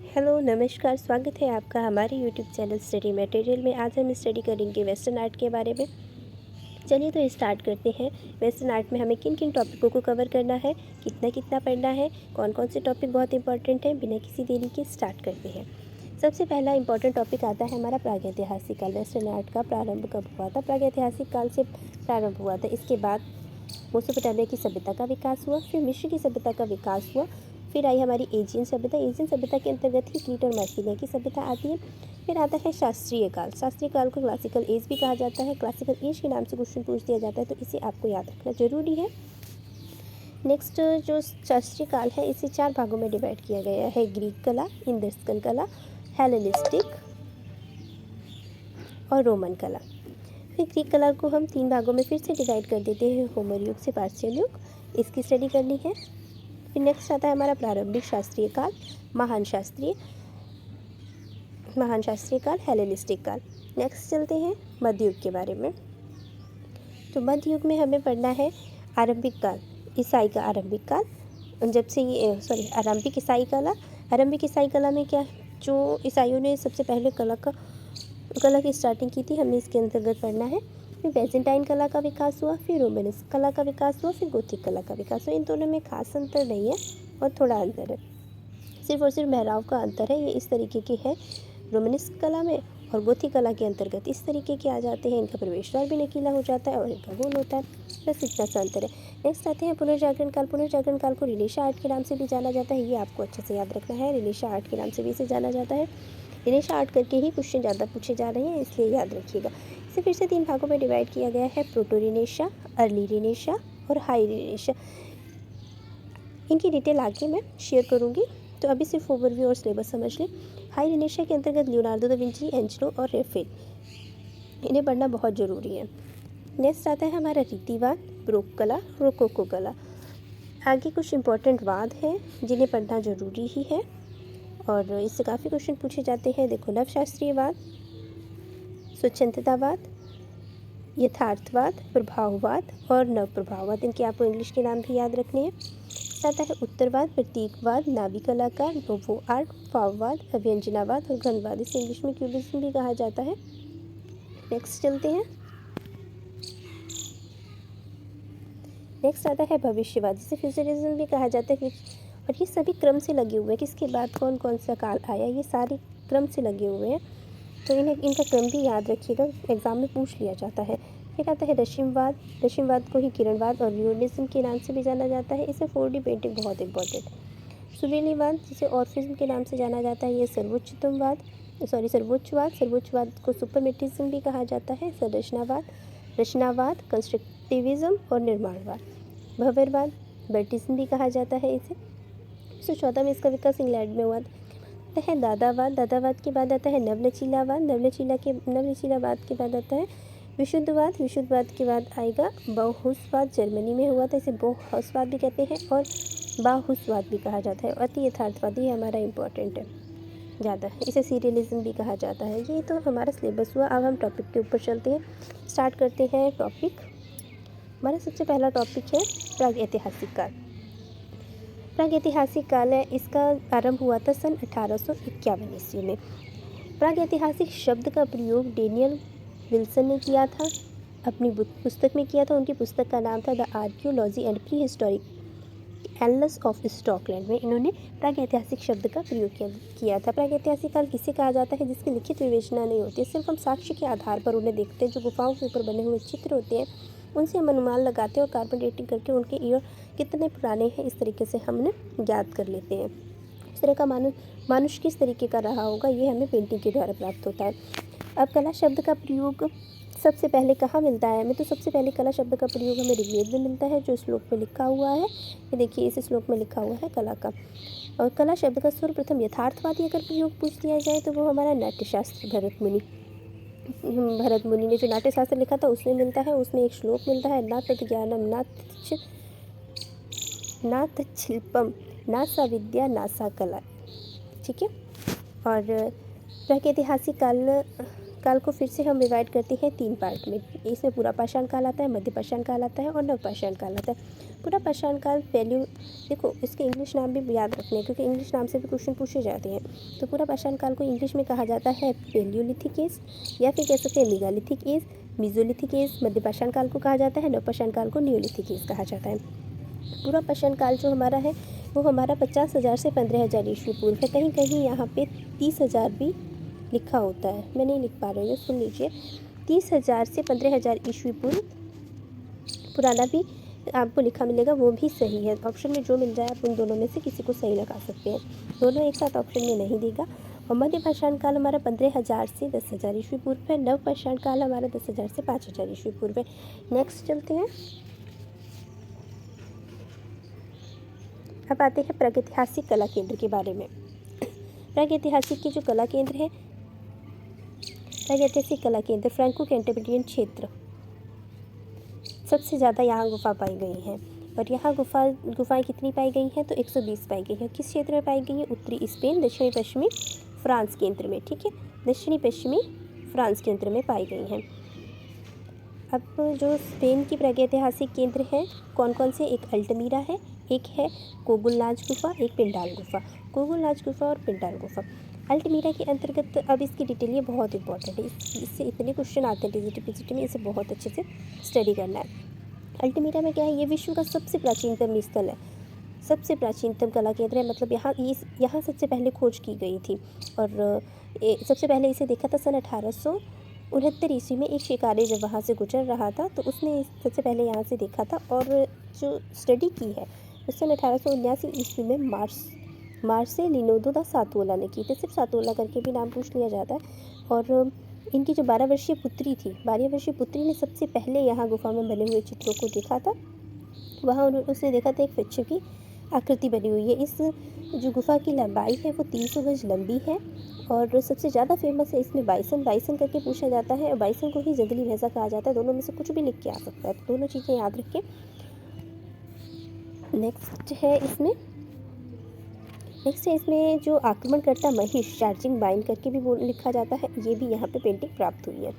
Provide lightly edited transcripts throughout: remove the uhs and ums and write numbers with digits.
Hello नमस्कार, स्वागत है आपका हमारे यूट्यूब चैनल स्टडी मटेरियल में। आज हम स्टडी करेंगे वेस्टर्न आर्ट के बारे में। चलिए तो स्टार्ट करते हैं। वेस्टर्न आर्ट में हमें किन किन टॉपिकों को कवर करना है, कितना कितना पढ़ना है, कौन कौन से टॉपिक बहुत इंपॉर्टेंट हैं, बिना किसी देरी के स्टार्ट करते हैं। सबसे पहला इंपॉर्टेंट टॉपिक आता है हमारा प्रागैतिहासिक काल। वेस्टर्न आर्ट का प्रारंभ कब हुआ था? प्रागैतिहासिक काल से प्रारंभ हुआ था। इसके बाद मेसोपोटामिया की सभ्यता का विकास हुआ, फिर मिस्र की सभ्यता का विकास हुआ, फिर आई हमारी एजियन सभ्यता। एजियन सभ्यता के अंतर्गत ही क्रीट और मैसिलिया की सभ्यता आती है। फिर आता है शास्त्रीय काल। शास्त्रीय काल को क्लासिकल एज भी कहा जाता है। क्लासिकल एज के नाम से क्वेश्चन पूछ दिया जाता है, तो इसे आपको याद रखना जरूरी है। नेक्स्ट जो शास्त्रीय काल है, इसे 4 भागों में डिवाइड किया गया है। ग्रीक कला, इंदस्कन कला, हेलेनिस्टिक और रोमन कला। फिर ग्रीक कला को हम 3 भागों में फिर से डिवाइड कर देते हैं। होमर युग से पार्शियल युग, इसकी स्टडी करनी है। फिर नेक्स्ट आता है हमारा प्रारंभिक शास्त्रीय काल, महान शास्त्रीय काल, हेलेनिस्टिक काल। नेक्स्ट चलते हैं मध्य युग के बारे में। तो मध्य युग में हमें पढ़ना है आरंभिक काल, ईसाई का आरंभिक काल। जब से ये आरंभिक ईसाई कला में क्या, जो ईसाइयों ने सबसे पहले कला की स्टार्टिंग की थी, हमें इसके अंतर्गत पढ़ना है। फिर बेजेंटाइन कला का विकास हुआ, फिर रोमानिस्क कला का विकास हुआ, फिर गोथिक कला का विकास हुआ। इन दोनों में खास अंतर नहीं है और थोड़ा अंतर है, सिर्फ और सिर्फ महराव का अंतर है। ये इस तरीके की है रोमानिस्क कला में, और गोथिक कला के अंतर्गत इस तरीके के आ जाते हैं। इनका प्रवेश द्वार भी नुकीला हो जाता है और इनका गोल होता है, बस इतना सा अंतर है। नेक्स्ट आते हैं पुनर्जागरण काल। पुनर्जागरण काल को रिनेशा आर्ट के नाम से भी जाना जाता है, ये आपको अच्छे से याद रखना है। रिनेशा आर्ट के नाम से भी इसे जाना जाता है। रिनेशा आर्ट करके ही क्वेश्चन ज़्यादा पूछे जा रहे हैं, इसलिए याद रखिएगा। इसे फिर से 3 भागों में डिवाइड किया गया है। प्रोटो रिनेशा, अर्ली रिनेशा और हाई रिनेशा। इनकी डिटेल आगे मैं शेयर करूँगी, तो अभी सिर्फ ओवरव्यू और सिलेबस समझ लें। हाई रिनेशा के अंतर्गत लियोनार्डो दा विंची, एंजेलो और रेफेल, इन्हें पढ़ना बहुत ज़रूरी है। नेक्स्ट आता है हमारा रीतिवाद, ब्रोक कला, रोकोको कला। आगे कुछ इंपॉर्टेंट वाद हैं जिन्हें पढ़ना ज़रूरी ही है और इससे काफ़ी क्वेश्चन पूछे जाते हैं। देखो, नवशास्त्रीयवाद, स्वच्छंदतावाद, यथार्थवाद, प्रभाववाद और नवप्रभाववाद। इनके आपको इंग्लिश के नाम भी याद रखने हैं। आता है उत्तरवाद, प्रतीकवाद, नावी कलाकार, नोवो आर्ट, फाववाद, अभिव्यंजनावाद और घनवाद। इसे इंग्लिश में क्यूबिज्म भी कहा जाता है। नेक्स्ट चलते हैं। नेक्स्ट आता है भविष्यवाद, जिसे फ्यूचरिज्म भी कहा जाता है। और ये सभी क्रम से लगे हुए हैं, किसके बाद कौन कौन सा काल आया, ये सारे क्रम से लगे हुए हैं, तो इनका क्रम भी याद रखिएगा, एग्जाम में पूछ लिया जाता है। फिर आता है रशिमवाद। रशिमवाद को ही किरणवाद और रियोनिज्म के नाम से भी जाना जाता है। इसे 4D पेंटिंग बहुत इंपॉर्टेंट है। सुरीलीवाद, जिसे ऑर्फिज्म के नाम से जाना जाता है, ये सर्वोच्चवाद को सुपरमेटिज्म भी कहा जाता है। रचनावाद, कंस्ट्रक्टिविज्म और निर्माणवाद। भंवरवाद, बर्टिज्म भी कहा जाता है इसे। 1914 में इसका विकास इंग्लैंड में हुआ है। दादावाद के बाद आता है नवलचीलावाद। नवलचीलावाद के बाद आता है विशुद्धवाद के बाद आएगा बाहुसवाद, जर्मनी में हुआ था। इसे बाहुसवाद भी कहते हैं और बाहुसवाद भी कहा जाता है। अति यथार्थवादी ये हमारा इम्पोर्टेंट है ज़्यादा, इसे सीरियलिज्म भी कहा जाता है। ये तो हमारा सिलेबस हुआ। अब हम टॉपिक के ऊपर चलते हैं, स्टार्ट करते हैं टॉपिक। हमारा सबसे पहला टॉपिक है प्रागैतिहासिक काल। प्रागैतिहासिक काल है, इसका आरंभ हुआ था सन 1851 ईस्वी में। प्रागैतिहासिक शब्द का प्रयोग डेनियल विल्सन ने किया था, अपनी पुस्तक में किया था। उनकी पुस्तक का नाम था the archaeology and pre historic annulus of Scotland में इन्होंने प्रागैतिहासिक शब्द का प्रयोग किया था। प्रागैतिहासिक काल किसे कहा जाता है? जिसकी लिखित विवेचना नहीं होती, सिर्फ हम साक्ष्य के आधार पर उन्हें देखते हैं। जो गुफाओं के ऊपर बने हुए चित्र होते हैं, उनसे हम अनुमान लगाते हैं और कार्बन डेटिंग करके उनके ईयर कितने पुराने हैं, इस तरीके से हम उन्हें ज्ञात कर लेते हैं। इस तरह का मनुष्य किस तरीके का रहा होगा, ये हमें पेंटिंग के द्वारा प्राप्त होता है। अब कला शब्द का प्रयोग सबसे पहले कहाँ मिलता है हमें? तो सबसे पहले कला शब्द का प्रयोग हमें ऋग्वेद में मिलता है, जो श्लोक में लिखा हुआ है। ये देखिए, इस श्लोक में लिखा हुआ है कला का। और कला शब्द का सर्वप्रथम यथार्थवादी अगर प्रयोग पूछ दिया जाए, तो वो हमारा नाट्यशास्त्र भरत मुनि ने जो नाट्यशास्त्र लिखा था उसमें मिलता है। उसमें एक श्लोक मिलता है, ना तद्ज्ञानम नाथ शिल्पम ना सा विद्या ना सा कला। ठीक है। और प्रागैतिहासिक काल को फिर से हम डिवाइड करते हैं 3 पार्ट में। इसमें पूरा पाषाण काल आता है, मध्य पाषाण काल आता है और नवपाषाण काल आता है। पूरा पाषाण काल पैलियो, देखो इसके इंग्लिश नाम भी याद रखने हैं क्योंकि इंग्लिश नाम से भी क्वेश्चन पूछे जाते हैं। तो पूरा पाषाण काल को इंग्लिश में कहा जाता है पैलियोलिथिक एज, या फिर कह सकते हैं मेगालिथिक एज, मीजोलिथिक एज। मध्य पाषाण काल को कहा जाता है, नवपाषाण काल को नियोलिथिक एज कहा जाता है। पूरा पाषाण काल जो हमारा है वो हमारा 50,000 से 15,000 ईस्वी पूर्व है। कहीं कहीं यहाँ पे 30,000 भी लिखा होता है, मैं नहीं लिख पा रही हूँ, सुन लीजिए। 30,000 से 15,000 ईस्वी पूर्व पुराना भी आपको लिखा मिलेगा, वो भी सही है। ऑप्शन में जो मिल जाए आप उन दोनों में से किसी को सही लगा सकते हैं, दोनों एक साथ ऑप्शन में नहीं देगा। और मध्य पाषाण काल हमारा 15,000 से 10,000 ईस्वी पूर्व है। नव पाषाण काल हमारा 10,000 से 5,000 ईस्वी पूर्व है। नेक्स्ट चलते हैं। अब आते हैं प्रागैतिहासिक कला केंद्र के बारे में। प्रागैतिहासिक के जो कला केंद्र है, प्रागैतिहासिक कला केंद्र फ्रैंको कैंटेबरियन क्षेत्र, सबसे ज़्यादा यहाँ गुफा पाई गई हैं। और यहाँ गुफाएं कितनी पाई गई हैं? तो 120 पाई गई हैं। किस क्षेत्र में पाई गई है? उत्तरी स्पेन, दक्षिणी पश्चिमी फ्रांस केंद्र में, ठीक है, दक्षिणी पश्चिमी फ्रांस केंद्र में पाई गई हैं। अब जो स्पेन की प्रागैतिहासिक केंद्र हैं कौन कौन से? एक अल्टमीरा है, एक है कोगुलनाच गुफा, एक पिंडाल गुफा। कोगुलनाच गुफा और पिंडाल गुफा अल्टमीरा के अंतर्गत। अब इसकी डिटेल ये बहुत इंपॉर्टेंट है, इससे इतने क्वेश्चन आते हैं टीजीटी में, इसे बहुत अच्छे से स्टडी करना है। अल्टमीरा में क्या है? ये विश्व का सबसे प्राचीनतम स्थल है, सबसे प्राचीनतम कला केंद्र है। मतलब यहाँ सबसे पहले खोज की गई थी और सबसे पहले इसे देखा था सन 1869 ईस्वी में। एक शिकारी जब वहाँ से गुजर रहा था तो उसने सबसे पहले यहाँ से देखा था और जो स्टडी की है उस सन 1879 ईस्वी में मार्सेलिनो दा सातोला ने की थी। सिर्फ सातोला करके भी नाम पूछ लिया जाता है। और इनकी जो 12 वर्षीय पुत्री थी, 12 वर्षीय पुत्री ने सबसे पहले यहाँ गुफा में बने हुए चित्रों को देखा था। वहाँ उसने देखा था एक वृक्ष की आकृति बनी हुई है। इस जो गुफा की लंबाई है वो 300 गज लंबी है और सबसे ज़्यादा फेमस है इसमें बाइसन करके पूछा जाता है। और बाइसन को ही जंगली भैंसा कहा जाता है। दोनों में से कुछ भी लिख के आ सकता है, तो दोनों चीज़ें याद रखें। नेक्स्ट है इसमें जो आक्रमणकर्ता महिष चार्जिंग बाइन करके भी लिखा जाता है, ये भी यहाँ पे पेंटिंग प्राप्त हुई है।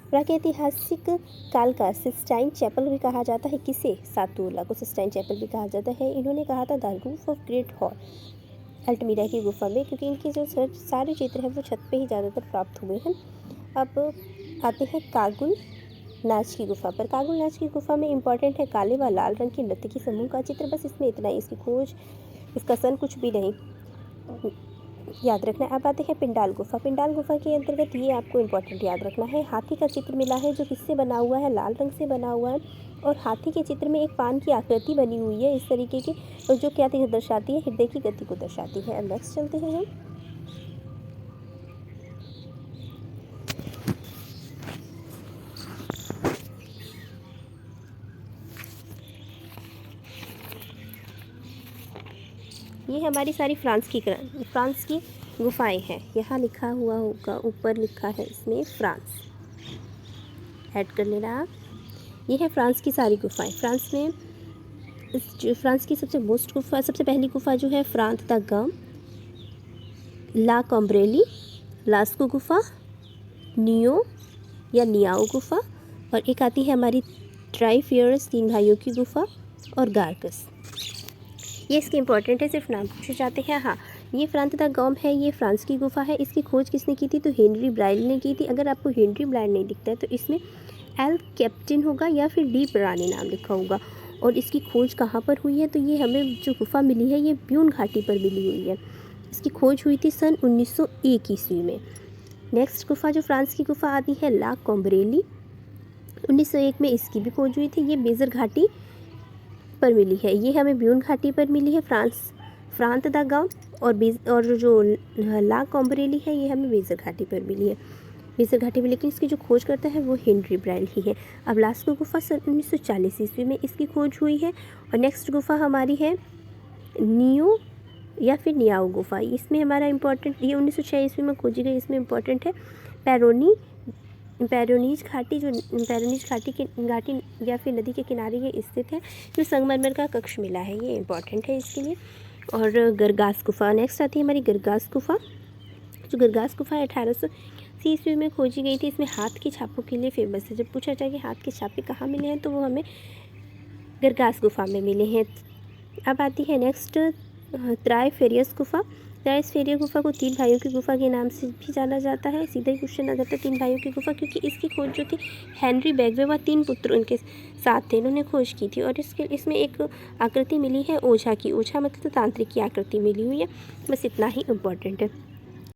प्रागैतिहासिक काल का सिस्टाइन चैपल भी कहा जाता है। किसे? सातोला को सिस्टाइन चैपल भी कहा जाता है। इन्होंने कहा था the roof of great hall अल्टमीरा की गुफा में, क्योंकि इनके जो सारे चित्र हैं वो छत पे ही ज़्यादातर प्राप्त हुए हैं। अब आते हैं कागुल नाच की गुफा पर। कागुल नाच की गुफा में इंपॉर्टेंट है काले व लाल रंग के नर्तकी समूह का चित्र। बस इसमें इतना ही, इसकी खोज, इसका सन कुछ भी नहीं याद रखना। अब आते हैं पिंडाल गुफा। पिंडाल गुफा के अंतर्गत ये आपको इंपॉर्टेंट याद रखना है, हाथी का चित्र मिला है जो किससे बना हुआ है? लाल रंग से बना हुआ है। और हाथी के चित्र में एक पान की आकृति बनी हुई है इस तरीके की, और जो क्या दर्शाती है? हृदय की गति को दर्शाती है। अब नेक्स्ट चलते हैं हम। ये हमारी सारी फ्रांस की गुफाएं हैं। यहाँ लिखा हुआ होगा, ऊपर लिखा है इसमें फ्रांस, ऐड कर लेना आप। ये है फ्रांस की सारी गुफाएं। फ्रांस की सबसे पहली गुफा जो है फ्रांत द गम, ला कॉम्ब्रेली, लास्को गुफा, नियो या नियाओ गुफा, और एक आती है हमारी ट्राइफियर्स 3 भाइयों की गुफा, और गार्कस। ये इसके इंपॉर्टेंट है, सिर्फ नाम पूछे जाते हैं। हाँ, ये फ्रांत द गम है, ये फ्रांस की गुफा है। इसकी खोज किसने की थी? तो हेनरी ब्राइल ने की थी। अगर आपको हेनरी ब्राइल नहीं दिखता है तो इसमें एल कैप्टन होगा या फिर डी प्राणी नाम लिखा होगा। और इसकी खोज कहाँ पर हुई है? तो ये हमें जो गुफा मिली है ये ब्यून घाटी पर मिली हुई है। इसकी खोज हुई थी सन 1901 ईस्वी में। नेक्स्ट गुफा जो फ्रांस की गुफा आती है ला कॉम्ब्रेली, 1901 में इसकी भी खोज हुई थी। ये बेजर घाटी पर मिली है, ये हमें ब्यून घाटी पर मिली है फ्रांत द गम, और जो ला कॉम्ब्रेली है ये हमें बेजर घाटी पर मिली है, बेजर घाटी में। लेकिन इसकी जो खोज करता है वो हेनरी ब्राइल ही है। अब लास्को गुफा सन 1940 ईस्वी में इसकी खोज हुई है। और नेक्स्ट गुफा हमारी है नियो या फिर नियाओ गुफा। इसमें हमारा इंपॉर्टेंट, ये 1906 ईस्वी में खोजी गई। इसमें इंपॉर्टेंट है पैरोनीज घाटी या फिर नदी के किनारे ये स्थित है, जो संगमरमर का कक्ष मिला है, ये इंपॉर्टेंट है इसके लिए। और गरगास गुफा नेक्स्ट आती है हमारी गरगास गुफा। जो गरगास गुफा है 1880 ईस्वी में खोजी गई थी। इसमें हाथ के छापों के लिए फेमस है। जब पूछा जाए कि हाथ के छापे कहाँ मिले हैं तो वो हमें गरगास गुफा में मिले हैं। अब आती है नेक्स्ट त्राइफेरियस गुफा। त्राइफेरियस गुफा को तीन भाइयों की गुफा के नाम से भी जाना जाता है। सीधा ही क्वेश्चन आ जाता है तीन भाइयों की गुफा, क्योंकि इसकी खोज जो थी हेनरी बैगवे व तीन पुत्र उनके साथ थे, इन्होंने खोज की थी। और इसमें एक आकृति मिली है ओझा की। ओझा मतलब तो तांत्रिक की आकृति मिली हुई है। बस इतना ही इम्पोर्टेंट है।